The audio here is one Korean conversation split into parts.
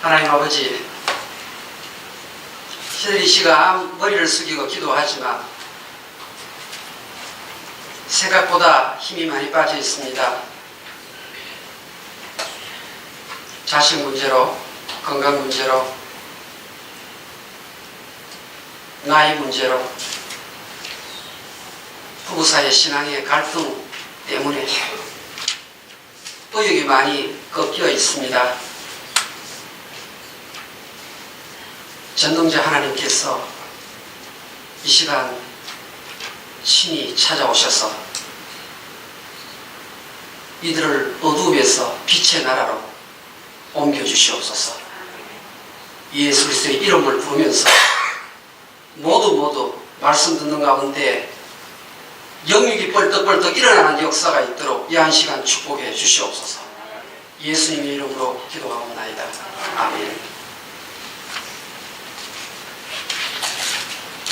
하나님 아버지, 시들이 씨가 머리를 숙이고 기도하지만 생각보다 힘이 많이 빠져 있습니다. 자식 문제로, 건강 문제로, 나이 문제로, 부부 사이 신앙의 갈등 때문에 의욕이 많이 꺾여 있습니다. 전능자 하나님께서 이 시간 친히 찾아오셔서 이들을 어두움에서 빛의 나라로 옮겨주시옵소서. 예수 그리스도의 이름을 부르면서 모두 말씀 듣는 가운데 영육이 벌떡벌떡 일어나는 역사가 있도록 이 한 시간 축복해 주시옵소서. 예수님의 이름으로 기도하옵나이다. 아멘.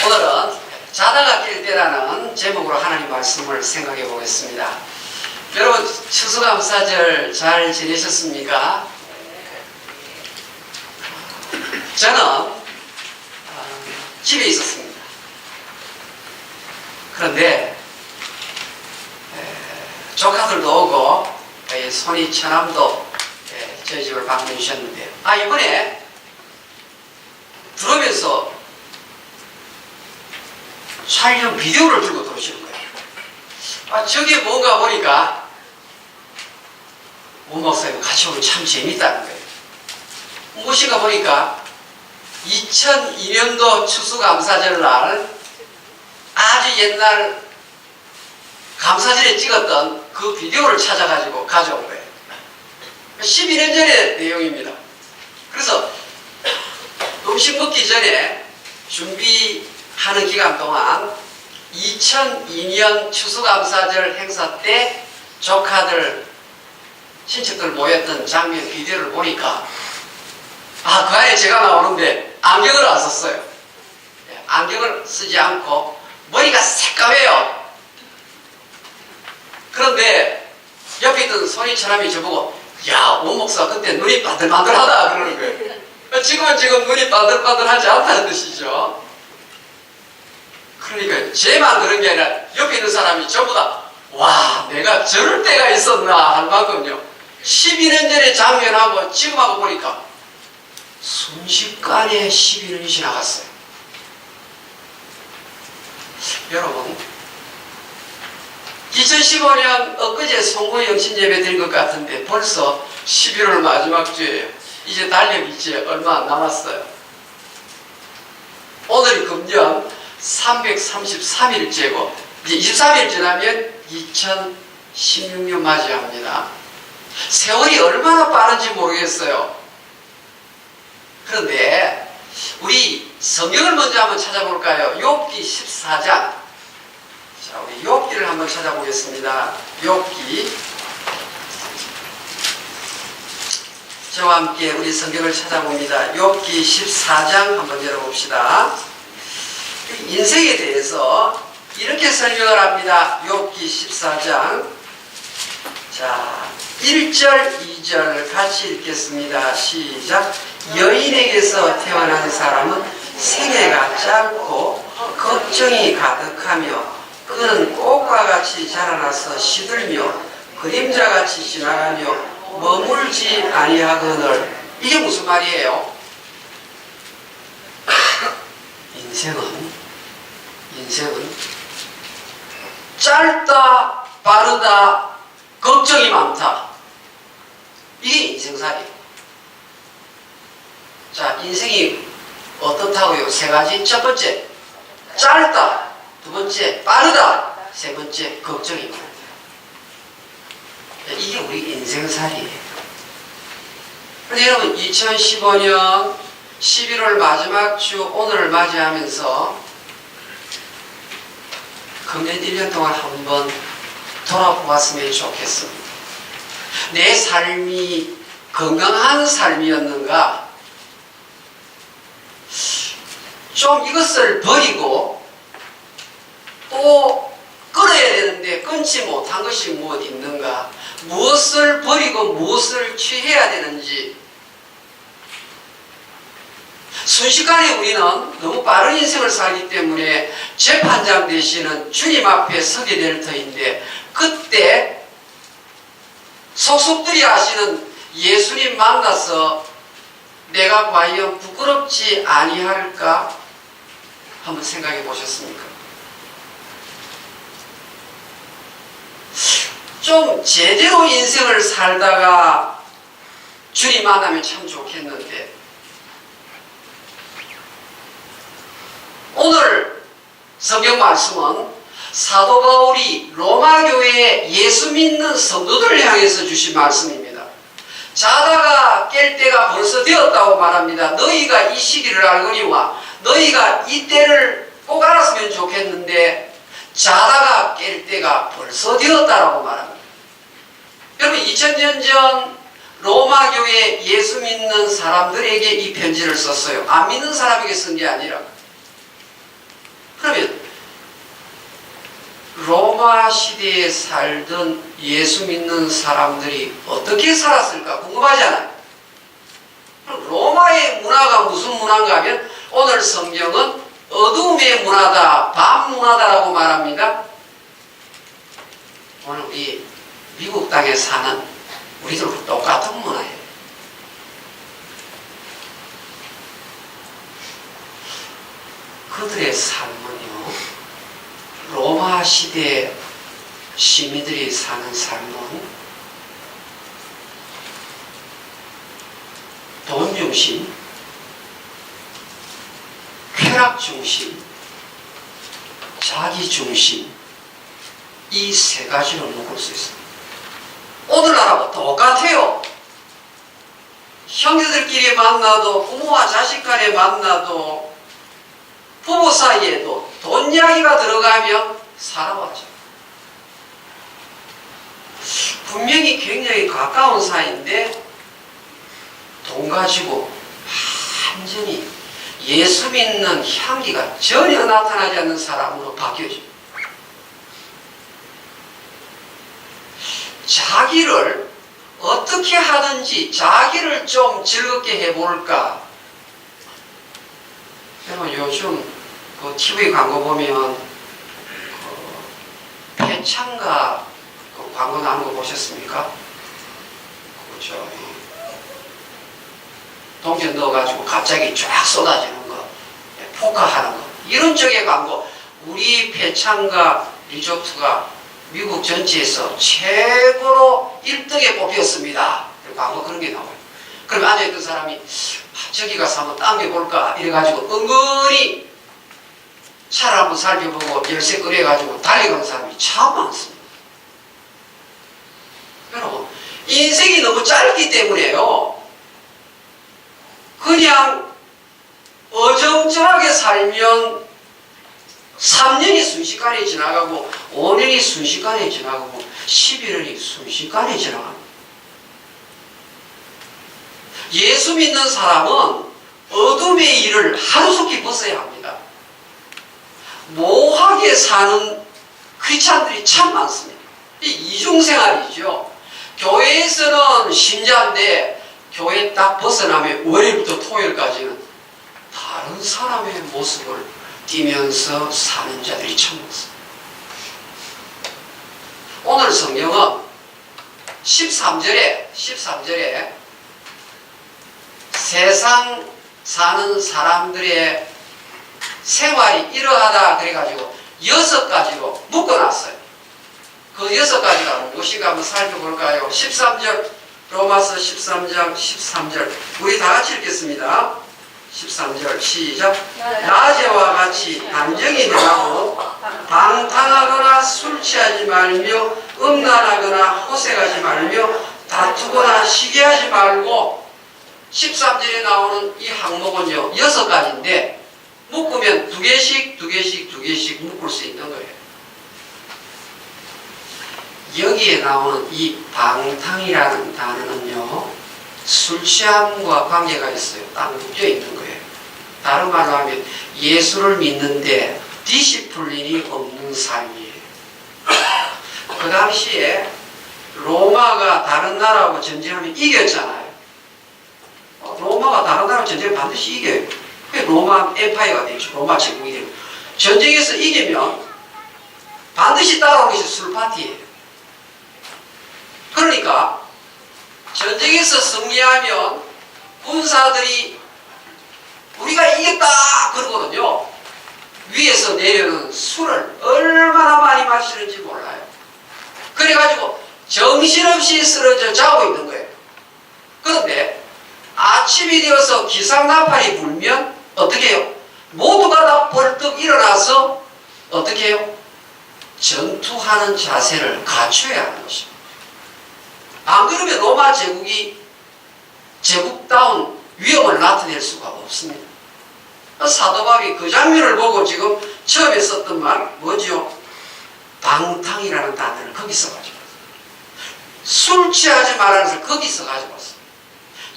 오늘은 자다가 깰 때라는 제목으로 하나님 말씀을 생각해 보겠습니다. 여러분 추수감사절 잘 지내셨습니까? 저는 집에 있었습니다. 그런데 조카들도 오고 손이 처남도 저희 집을 방문해 주셨는데요. 이번에 들어오면서 촬영 비디오를 들고 들어오시는 거예요. 저게 뭔가 보니까 문 목사님 같이 오면 참 재밌다는 거예요. 무엇인가 보니까 2002년도 추수감사절 날 아주 옛날 감사절에 찍었던 그 비디오를 찾아가지고 가져온 거예요. 12년 전의 내용입니다. 그래서 음식 먹기 전에 준비하는 기간 동안 2002년 추수감사절 행사 때 조카들, 친척들 모였던 장면 비디오를 보니까 그 안에 제가 나오는데 안경을 안 썼어요. 안경을 쓰지 않고 머리가 새까매요. 그런데 옆에 있던 손이 처남이 저보고 야, 오 목사 그때 눈이 반들반들하다 그러는 거예요. 지금 눈이 반들반들하지 않다는 뜻이죠. 그러니까 쟤만 그런 게 아니라 옆에 있는 사람이 전부 다 와, 내가 저럴 때가 있었나 할 만큼요. 12년 전에 장면하고 지금하고 보니까 순식간에 12년이 지나갔어요. 여러분 2015년 엊그제 송구의 영신예배 드린 것 같은데 벌써 11월 마지막 주예요. 이제 달력 이제 얼마 안 남았어요. 오늘이 금년 333일째고 이제 23일 지나면 2016년 맞이합니다. 세월이 얼마나 빠른지 모르겠어요. 그런데 우리 성경을 먼저 한번 찾아볼까요? 욥기 14장. 자, 우리 욥기를 한번 찾아보겠습니다. 욥기. 저와 함께 우리 성경을 찾아봅니다. 욥기 14장 한번 열어봅시다. 인생에 대해서 이렇게 설명을 합니다. 욥기 14장. 자, 1절, 2절 같이 읽겠습니다. 시작. 여인에게서 태어난 사람은 생애가 짧고 걱정이 가득하며 그는 꽃과 같이 자라나서 시들며 그림자같이 지나가며 머물지 아니하거늘. 이게 무슨 말이에요? 인생은 짧다, 빠르다, 걱정이 많다. 이게 인생살이에요. 자, 인생이 어떻다고요? 세 가지. 첫 번째, 짧다. 두 번째, 빠르다. 세 번째, 걱정이 많다. 이게 우리 인생살이에요. 그런데 여러분 2015년 11월 마지막 주 오늘을 맞이하면서 금년 1년 동안 한번 돌아보았으면 좋겠습니다. 내 삶이 건강한 삶이었는가? 좀 이것을 버리고 또 끊어야 되는데 끊지 못한 것이 무엇 있는가? 무엇을 버리고 무엇을 취해야 되는지 순식간에 우리는 너무 빠른 인생을 살기 때문에 재판장 되시는 주님 앞에 서게 될 터인데, 그때 속속들이 아시는 예수님 만나서 내가 과연 부끄럽지 아니할까 한번 생각해 보셨습니까? 좀 제대로 인생을 살다가 주님 만나면 참 좋겠는데, 오늘 성경 말씀은 사도 바울이 로마 교회에 예수 믿는 성도들을 향해서 주신 말씀입니다. 자다가 깰 때가 벌써 되었다고 말합니다. 너희가 이 시기를 알거니와 너희가 이 때를 꼭 알았으면 좋겠는데 자다가 깰 때가 벌써 되었다라고 말합니다. 여러분, 2000년 전 로마 교회 예수 믿는 사람들에게 이 편지를 썼어요. 안 믿는 사람에게 쓴 게 아니라. 그러면 로마 시대에 살던 예수 믿는 사람들이 어떻게 살았을까 궁금하잖아요. 로마의 문화가 무슨 문화인가 하면 오늘 성경은 어둠의 문화다, 밤 문화다라고 말합니다. 오늘 우리 미국 땅에 사는 우리들과 똑같은 문화예요. 그들의 삶은요, 로마 시대 시민들이 사는 삶은 돈 중심, 쾌락 중심, 자기 중심, 이 세 가지로 묶을 수 있습니다. 오늘날하고 똑같아요. 형제들끼리 만나도, 부모와 자식 간에 만나도, 부부 사이에도 돈 이야기가 들어가면 살아왔죠. 분명히 굉장히 가까운 사이인데 돈 가지고 완전히 예수 믿는 향기가 전혀 나타나지 않는 사람으로 바뀌어집니다. 자기를 어떻게 하든지 자기를 좀 즐겁게 해볼까. 여러분, 요즘 그 TV 광고 보면 배창가 그 광고 나오는 거 보셨습니까? 그렇죠. 동전 넣어가지고 갑자기 쫙 쏟아지는 거, 포카하는 거, 이런 쪽의 광고. 우리 배창가 리조트가 미국 전체에서 최고로 1등에 뽑혔습니다. 광고 그런 게 나와요. 그러면 앉아있던 사람이 저기 가서 한번 당겨볼까 이래가지고 은근히 차를 한번 살펴보고 열쇠 꺼내가지고 달려가는 사람이 참 많습니다. 여러분, 인생이 너무 짧기 때문에요, 그냥 어정쩡하게 살면 3년이 순식간에 지나가고 5년이 순식간에 지나가고 11년이 순식간에 지나갑니다. 예수 믿는 사람은 어둠의 일을 하루속히 벗어야 합니다. 모호하게 사는 크리스찬들이 참 많습니다. 이중생활이죠. 교회에서는 신자인데 교회 딱 벗어나면 월요일부터 토요일까지는 다른 사람의 모습을 띠면서 사는 자들이 참 많습니다. 오늘 성경은 13절에 세상 사는 사람들의 생활이 이러하다 그래가지고 6가지로 묶어놨어요. 그 6가지가 무엇인가 한번 살펴볼까요? 13절, 로마서 13장 13절, 우리 다 같이 읽겠습니다. 13절 시작. 낮에와 같이 안정이 되라고 방탕하거나 술 취하지 말며 음란하거나 호색하지 말며 다투거나 시기하지 말고. 13절에 나오는 이 항목은요 6가지인데 묶으면 2개씩 묶을 수 있는 거예요. 여기에 나오는 이 방탕이라는 단어는요, 술 취함과 관계가 있어요. 딱 묶여 있는 거예요. 다른 말로 하면 예수를 믿는데 디시플린이 없는 삶이에요. 그 당시에 로마가 다른 나라하고 전쟁하면 이겼잖아요. 로마가 다른 나라하고 전쟁을 반드시 이겨요. 로마 엠파이어가 되죠. 로마 제국이 되고 전쟁에서 이기면 반드시 따라오는 것이 술파티예요. 그러니까 전쟁에서 승리하면 군사들이 우리가 이겼다 그러거든요. 위에서 내려는 술을 얼마나 많이 마시는지 몰라요. 그래가지고 정신없이 쓰러져 자고 있는 거예요. 그런데 아침이 되어서 기상나팔이 불면 어떻게 해요? 모두가 다 벌떡 일어나서 어떻게 해요? 전투하는 자세를 갖춰야 하는 것입니다. 안 그러면 로마 제국이 제국다운 위험을 나타낼 수가 없습니다. 사도 바울이 그 장면을 보고 지금 처음에 썼던 말 뭐죠? 방탕이라는 단어를 거기서 가져왔어요. 술 취하지 말라는 것을 거기서 가져왔어요.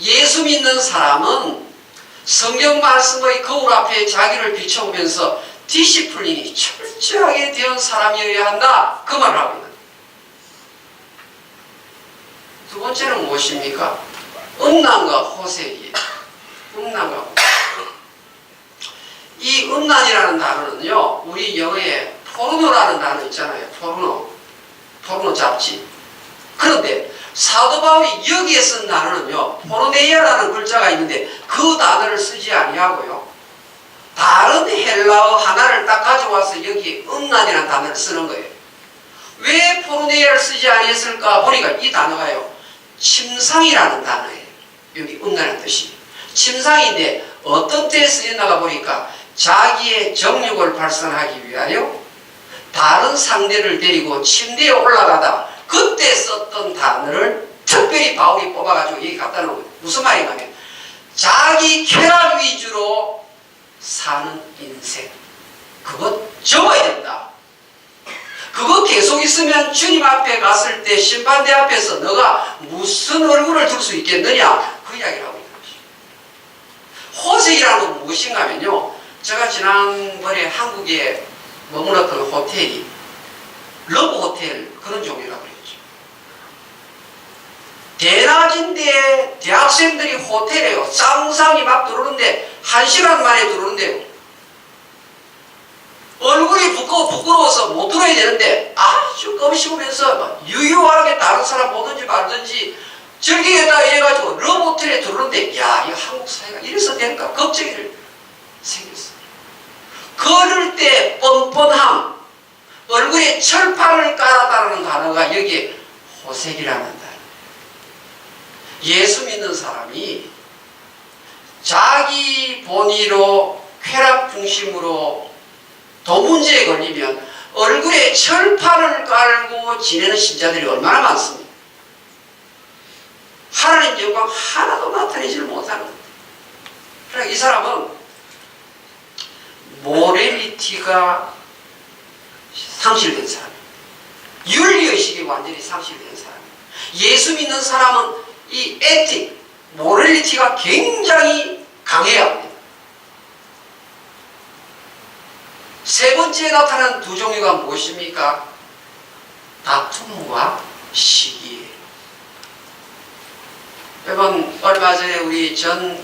예수 믿는 사람은 성경 말씀의 거울 앞에 자기를 비춰보면서 디시플린이 철저하게 된 사람이어야 한다. 그 말을 하고 있는 거예요. 두 번째는 무엇입니까? 음란과 호색이에요. 음란과 호색. 이 음란이라는 단어는요, 우리 영어에 포르노라는 단어 있잖아요. 포르노 잡지. 그런데 사도 바울이 여기에 쓴 단어는요, 포르네이아라는 글자가 있는데 그 단어를 쓰지 아니하고요, 다른 헬라어 하나를 딱 가져와서 여기 음란이라는 단어를 쓰는 거예요. 왜 포르네이아를 쓰지 아니했을까 보니까 이 단어가요, 침상이라는 단어예요. 여기 음란이라는 뜻이. 침상인데 어떤 때에 쓰였나가 보니까 자기의 정욕을 발산하기 위하여 다른 상대를 데리고 침대에 올라가다 그때 썼던 단어를 특별히 바울이 뽑아가지고 여기 갖다 놓은 거예요. 무슨 말인가면 자기 쾌락 위주로 사는 인생, 그것 접어야 된다. 그거 계속 있으면 주님 앞에 갔을 때 심판대 앞에서 너가 무슨 얼굴을 들 수 있겠느냐, 그 이야기를 하고 있는 것이죠. 호색이라는 건 무엇인가 하면요, 제가 지난번에 한국에 머물렀던 호텔이 러브 호텔 그런 종류라고 그랬죠. 대낮인데 대학생들이 호텔에요. 쌍쌍이 막 들어오는데 1시간 만에 들어오는데요. 얼굴이 부끄러워서 못 들어야 되는데 아주 껌씹으면서 유유하게 다른 사람 보든지 말든지 즐기겠다 이래가지고 러브 호텔에 들어오는데 야, 이거 한국 사회가 이래서 될까 걱정이 생겼어요. 걸을 때 뻔뻔함, 얼굴에 철판을 깔았다는 단어가 여기에 호색이라는 단어. 예수 믿는 사람이 자기 본의로 쾌락 중심으로 돈 문제에 걸리면 얼굴에 철판을 깔고 지내는 신자들이 얼마나 많습니까? 하나님 영광 하나도 나타내지를 못하는 거예요. 그러니까 이 사람은 모래리티가 상실된 사람이에요. 윤리의식이 완전히 상실된 사람이에요. 예수 믿는 사람은 이 에틱, 모래리티가 굉장히 강해야 합니다. 세 번째에 나타나는 두 종류가 무엇입니까? 다툼과 시기예요. 여러분, 얼마 전에 우리 전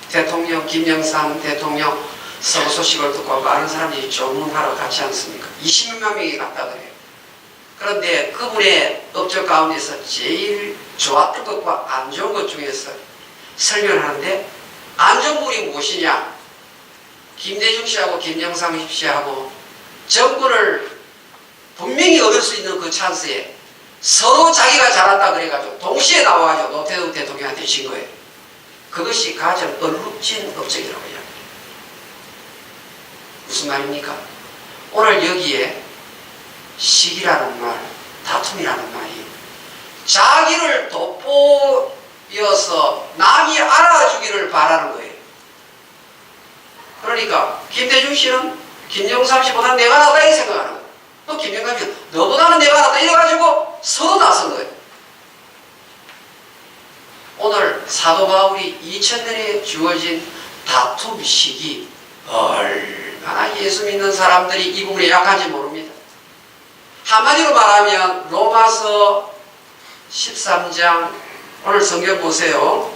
대통령, 김영삼 대통령 서거 소식을 듣고 많은 사람들이 조문하러 갔지 않습니까? 20만 명이 갔다 그래요. 그런데 그분의 업적 가운데서 제일 좋았던 것과 안 좋은 것 중에서 설명하는데, 안 좋은 부분이 무엇이냐? 김대중 씨하고 김영삼 씨하고 정권을 분명히 얻을 수 있는 그 찬스에 서로 자기가 잘한다 그래가지고 동시에 나와가지고 노태우 대통령한테 진 거예요. 그것이 가장 얼룩진 업적이라고 이야기해요. 무슨 말입니까? 오늘 여기에 시기라는 말, 다툼이라는 말이 자기를 돋보여서 남이 알아주기를 바라는 거예요. 그러니까 김대중 씨는 김영삼 씨보다 내가 낫다 이 생각하는 거예요. 또 김영삼 씨는 너보다는 내가 낫다 이래가지고 서로 나선 거예요. 오늘 사도 바울이 2000년에 주어진 다툼 시기, 얼마나 예수 믿는 사람들이 이 부분에 약한지 모릅니다. 한마디로 말하면 로마서 13장, 오늘 성경 보세요.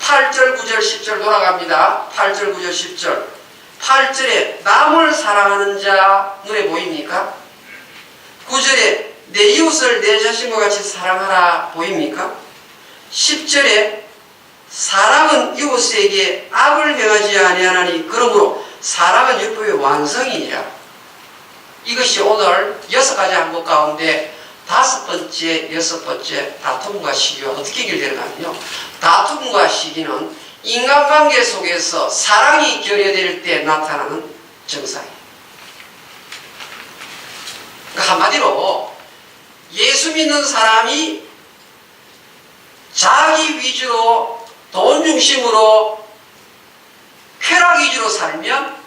8절, 9절, 10절 돌아갑니다. 8절, 9절, 10절. 8절에 남을 사랑하는 자 눈에 보입니까? 9절에 내 이웃을 내 자신과 같이 사랑하라 보입니까? 10절에 사랑은 이웃에게 악을 행하지 아니하나니 그러므로 사랑은 율법의 완성이니라. 이것이 오늘 6가지 항목 가운데 5번째, 6번째 다툼과 시기와 어떻게 연결되는가면요. 다툼과 시기는 인간관계 속에서 사랑이 결여될 때 나타나는 증상이에요. 그러니까 한마디로 예수 믿는 사람이 자기 위주로 돈 중심으로 쾌락 위주로 살면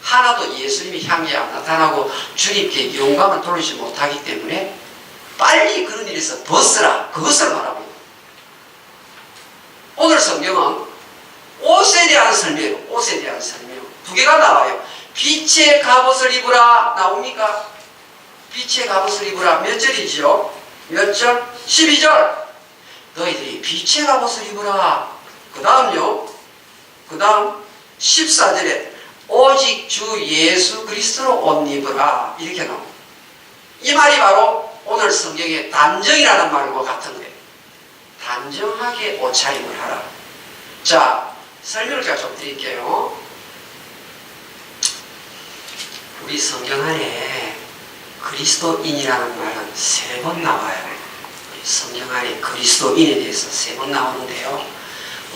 하나도 예수님의 향기 안 나타나고 주님께 영광을 돌리지 못하기 때문에 빨리 그런 일에서 벗으라, 그것을 말하고 있습니다. 오늘 성경은 옷에 대한 설명이에요. 옷에 대한 설명. 2개가 나와요. 빛의 갑옷을 입으라 나옵니까? 빛의 갑옷을 입으라. 몇 절이죠? 몇 절? 12절. 너희들이 빛의 갑옷을 입으라. 그 다음요. 그 다음 14절에 오직 주 예수 그리스도로 옷 입으라. 이렇게 나옵니다. 이 말이 바로 오늘 성경의 단정이라는 말과 같은 거예요. 단정하게 옷차림을 하라. 자, 설명을 제가 좀 드릴게요. 우리 성경 안에 그리스도인이라는 말은 3번 나와요. 성경 안에 그리스도인에 대해서 3번 나오는데요.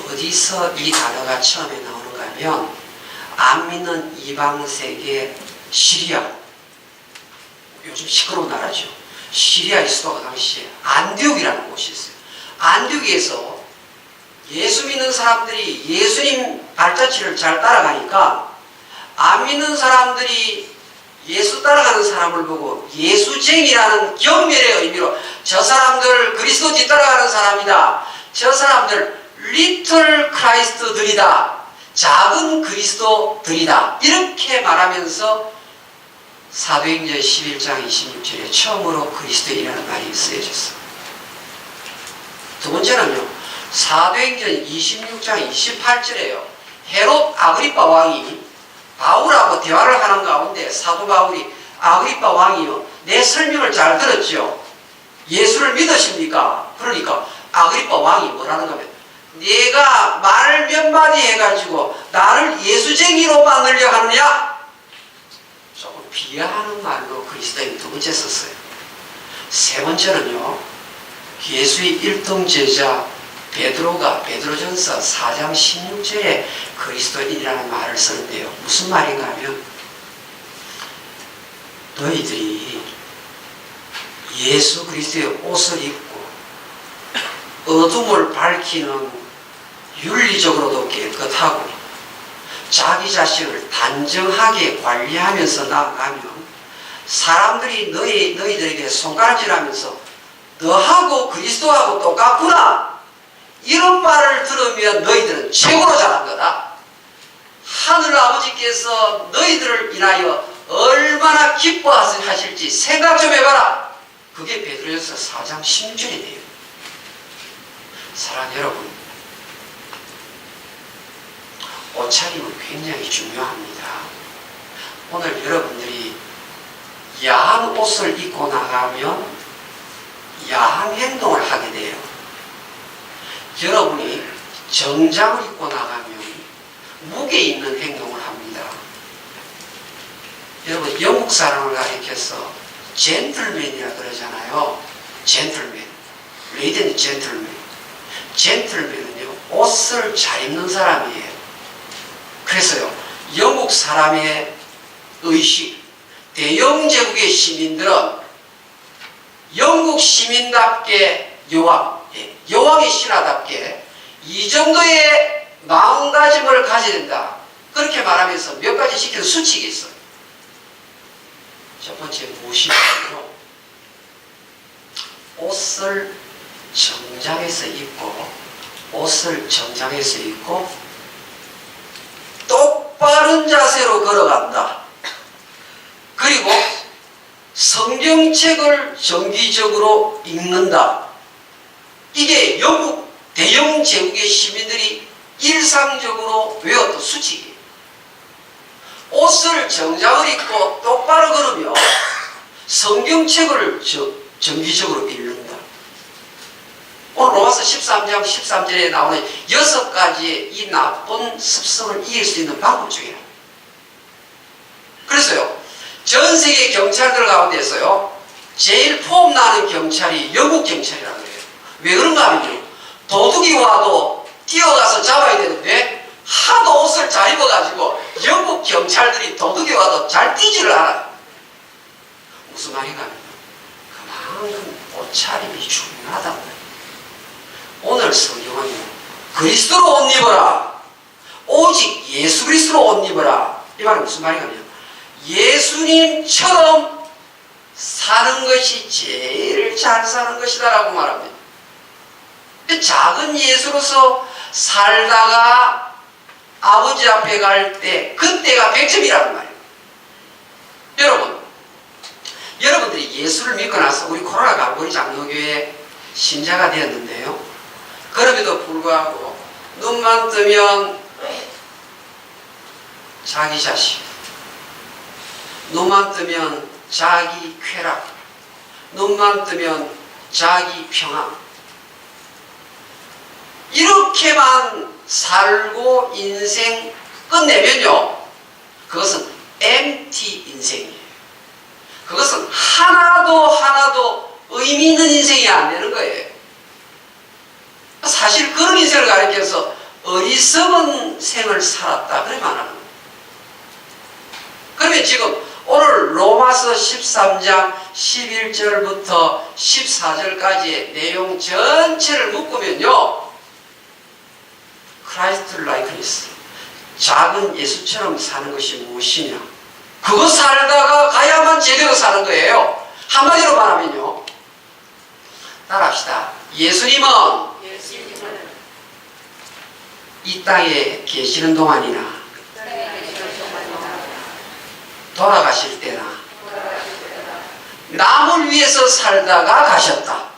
어디서 이 단어가 처음에 나오는가 하면 안 믿는 이방세계 시리아, 요즘 시끄러운 나라죠. 시리아의 수도가 당시에 안디옥이라는 곳이 있어요. 안디옥에서 예수 믿는 사람들이 예수님 발자취를 잘 따라가니까 안 믿는 사람들이 예수 따라가는 사람을 보고 예수쟁이라는 경멸의 의미로 저 사람들 그리스도 뒤따라가는 사람이다. 저 사람들 리틀 크라이스트들이다. 작은 그리스도들이다. 이렇게 말하면서 사도행전 11장 26절에 처음으로 그리스도인이라는 말이 쓰여졌습니다. 두 번째는요. 사도행전 26장 28절에요. 헤롯 아그리파 왕이 바울하고 대화를 하는 가운데 사도 바울이 아그리파 왕이요. 내 설명을 잘 들었죠. 예수를 믿으십니까? 그러니까 아그리파 왕이 뭐라는 거면 네가 말 몇 마디 해가지고 나를 예수쟁이로 만들려 하느냐? 조금 비하하는 말로 그리스도인 두 번째 썼어요. 세 번째는요. 예수의 1등 제자 베드로가 베드로전서 4장 16절에 그리스도인이라는 말을 쓰는데요. 무슨 말인가 하면 너희들이 예수 그리스도의 옷을 입고 어둠을 밝히는 윤리적으로도 깨끗하고 자기 자신을 단정하게 관리하면서 나아가면 사람들이 너희들에게 손가락질하면서 너하고 그리스도하고 똑같구나 이런 말을 들으면 너희들은 최고로 잘한 거다. 하늘 아버지께서 너희들을 인하여 얼마나 기뻐하실지 생각 좀 해봐라. 그게 베드로전서 4장 16절이네요. 사랑하는 여러분, 옷차림은 굉장히 중요합니다. 오늘 여러분들이 야한 옷을 입고 나가면 야한 행동을 하게 돼요. 여러분이 정장을 입고 나가면 무게 있는 행동을 합니다. 여러분 영국 사람을 가리켜서 젠틀맨이라 그러잖아요. 젠틀맨, 레이디 앤 젠틀맨. 젠틀맨은요 옷을 잘 입는 사람이에요. 그래서요 영국 사람의 의식, 대영 제국의 시민들은 영국 시민답게 여왕의 신하답게 이 정도의 마음가짐을 가져야 된다. 그렇게 말하면서 몇 가지 시키는 수칙이 있어요. 첫 번째 무엇이냐면요, 옷을 정장해서 입고 똑바른 자세로 걸어간다. 그리고 성경책을 정기적으로 읽는다. 이게 영국 대영 제국의 시민들이 일상적으로 외웠던 수칙이에요. 옷을 정장을 입고 똑바로 걸으며 성경책을 정기적으로 읽는다. 오늘 로마서 13장 13절에 나오는 6가지의 이 나쁜 습성을 이길 수 있는 방법 중이라. 그래서요, 전 세계 경찰들 가운데서요, 제일 폼나는 경찰이 영국 경찰이라고 해요. 왜 그런가 하면요, 도둑이 와도 뛰어가서 잡아야 되는데 하도 옷을 잘 입어가지고 영국 경찰들이 도둑이 와도 잘 뛰지를 않아요. 무슨 말인가 하면 그만큼 옷차림이 중요하다고 해요. 오늘 성경은 그리스도로 옷 입어라, 오직 예수 그리스도로 옷 입어라, 이 말은 무슨 말인가 하면 예수님처럼 사는 것이 제일 잘 사는 것이다 라고 말합니다. 작은 예수로서 살다가 아버지 앞에 갈 때 그때가 100점이라는 말이에요. 여러분들이 예수를 믿고 나서 우리 코로나 갈보리 장로교회 신자가 되었는데요, 그럼에도 불구하고 눈만 뜨면 자기 자식, 눈만 뜨면 자기 쾌락, 눈만 뜨면 자기 평안, 이렇게만 살고 인생 끝내면요, 그것은 empty 인생이에요. 그것은 하나도 의미 있는 인생이 안 되는 거예요. 사실 그런 인생을 가리켜서 어리석은 생을 살았다, 그렇게 말하는 거예요. 그러면 지금 오늘 로마서 13장 11절부터 14절까지의 내용 전체를 묶으면요, 크라이스트 라이크니스, 작은 예수처럼 사는 것이 무엇이냐, 그거 살다가 가야만 제대로 사는 거예요. 한마디로 말하면요, 따라합시다. 예수님은 이 땅에 계시는 동안이나 돌아가실 때나 남을 위해서 살다가 가셨다.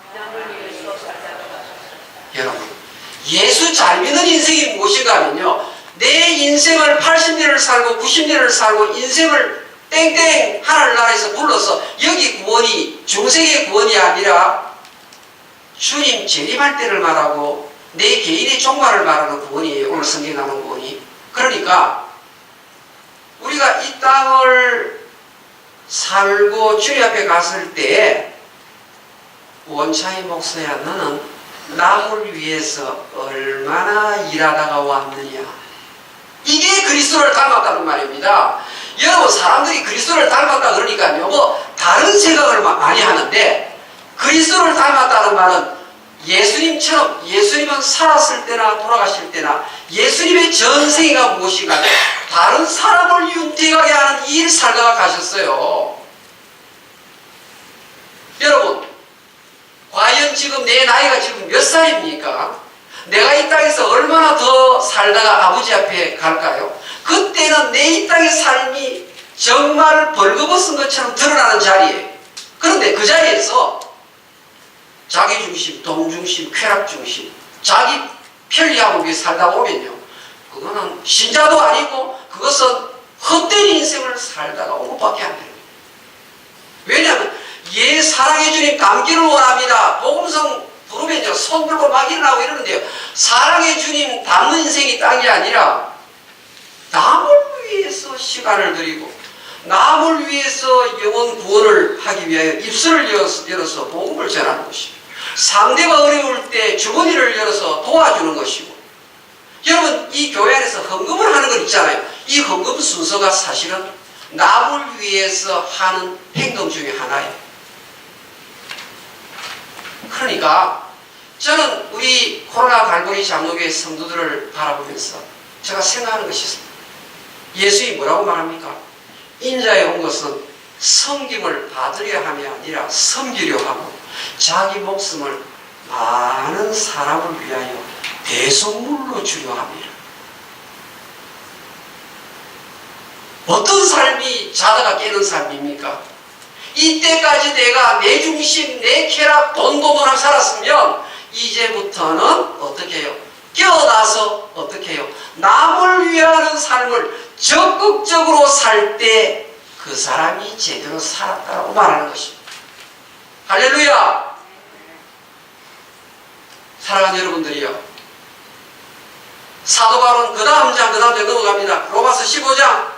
여러분, 예수 잘 믿는 인생이 무엇인가 하면요, 내 인생을 80년을 살고 90년을 살고 인생을 땡땡 하늘나라에서 불러서 여기 구원이 중생의 구원이 아니라 주님 재림할 때를 말하고 내 개인의 종말을 말하는 구원이에요. 오늘 성경 나오는 구원이. 그러니까 우리가 이 땅을 살고 주님 앞에 갔을 때 원차의 목사야, 너는 남을 위해서 얼마나 일하다가 왔느냐, 이게 그리스도를 닮았다는 말입니다. 여러분, 사람들이 그리스도를 닮았다 그러니까요, 뭐 다른 생각을 많이 하는데, 그리스도를 닮았다는 말은 예수님처럼, 예수님은 살았을 때나 돌아가실 때나 예수님의 전생애가 무엇인가, 다른 사람을 윤택하게 하는 이 일을 살다가 가셨어요. 여러분, 과연 지금 내 나이가 지금 몇 살입니까? 내가 이 땅에서 얼마나 더 살다가 아버지 앞에 갈까요? 그때는 내 이 땅의 삶이 정말 벌거벗은 것처럼 드러나는 자리예요. 그런데 그 자리에서 자기 중심, 돈 중심, 쾌락 중심, 자기 편리하고 위해 살다 보면요, 그거는 신자도 아니고 그것은 헛된 인생을 살다가 온 것밖에 안 돼요. 왜냐하면 예, 사랑해 주님 담기를 원합니다. 복음성 부르면요, 손 들고 막 일어나고 이러는데요, 사랑해 주님 담는 인생이 딴 게 아니라 남을 위해서 시간을 드리고 남을 위해서 영혼 구원을 하기 위하여 입술을 열어서 복음을 전하는 것입니다. 상대가 어려울 때 주머니를 열어서 도와주는 것이고, 여러분, 이 교회 안에서 헌금을 하는 것 있잖아요. 이 헌금 순서가 사실은 남을 위해서 하는 행동 중에 하나예요. 그러니까 저는 우리 코로나 갈보리 장로교회 성도들을 바라보면서 제가 생각하는 것이 있습니다. 예수님이 뭐라고 말합니까? 인자에 온 것은 섬김을 받으려 함이 아니라 섬기려 하고 자기 목숨을 많은 사람을 위하여 대속물로 주려 함이라. 어떤 삶이 자다가 깨는 삶입니까? 이때까지 내가 내 중심, 내 쾌락, 돈돈돈하게 살았으면 이제부터는 어떻게 해요? 깨어나서 어떻게 해요? 남을 위하는 삶을 적극적으로 살 때 그 사람이 제대로 살았다고 말하는 것입니다. 할렐루야! 사랑하는 여러분들이요, 사도 바울은 그 다음 장 넘어갑니다. 로마서 15장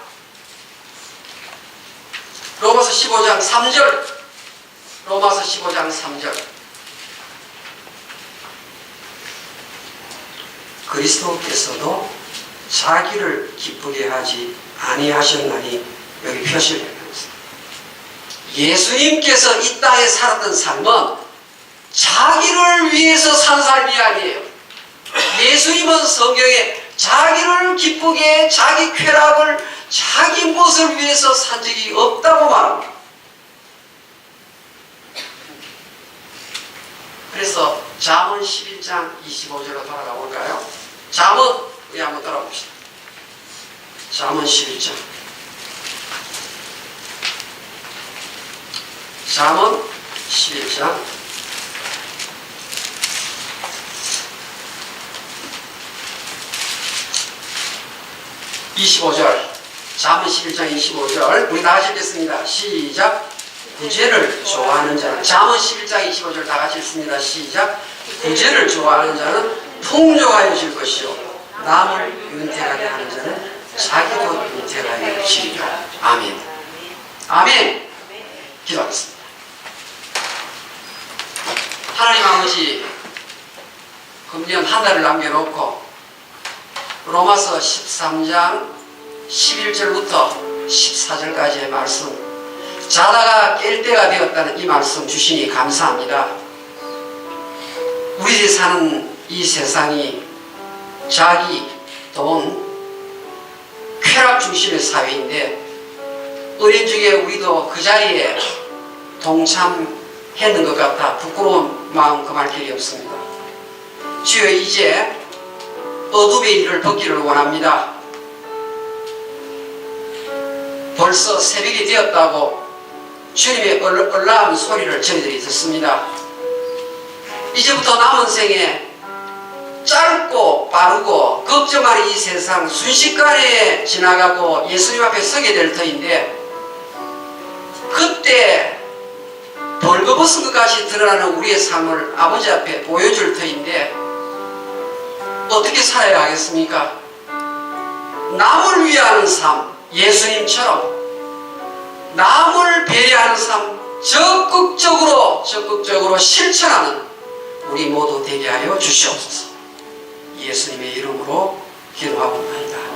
3절. 로마서 15장 3절. 그리스도께서도 자기를 기쁘게 하지 아니하셨나니, 여기 표시를 해놓습니다. 예수님께서 이 땅에 살았던 삶은 자기를 위해서 산 삶이 아니에요. 예수님은 성경에 자기를 기쁘게, 자기 쾌락을, 자기 무엇을 위해서 산 적이 없다고 말합니다. 그래서 잠언 11장 25절로 돌아가 볼까요? 잠언, 우리 한번 따라봅시다. 잠언 11장. 잠언 11장 25절. 잠언 11장 25절. 우리 다 같이 읽겠습니다. 시작. 구제를 좋아하는 자는, 잠언 11장 25절 다 같이 읽습니다. 시작. 구제를 좋아하는 자는 풍족하여질 것이요, 남을 윤택하게 하는 자는 자기도 윤택하여지리라. 아멘. 아멘. 기도하겠습니다. 하나님 아버지, 금년 한 달을 남겨놓고 로마서 13장 11절부터 14절까지의 말씀, 자다가 깰 때가 되었다는 이 말씀 주시니 감사합니다. 우리들이 사는 이 세상이 자기, 돈, 쾌락 중심의 사회인데, 어린 중에 우리도 그 자리에 동참했는 것 같아 부끄러운 마음 금할 길이 없습니다. 주여, 이제 어둠의 일을 벗기를 원합니다. 벌써 새벽이 되었다고 주님의 얼라움 소리를 저희들이 듣습니다. 이제부터 남은 생에 짧고 빠르고 걱정 많은 이 세상 순식간에 지나가고 예수님 앞에 서게 될 터인데, 그때 벌거벗은 것까지 드러나는 우리의 삶을 아버지 앞에 보여줄 터인데, 어떻게 살아야 하겠습니까? 남을 위하는 삶, 예수님처럼 남을 배려하는 삶 적극적으로 실천하는 우리 모두 되게 하여 주시옵소서. 예수님의 이름으로 기도하옵나이다.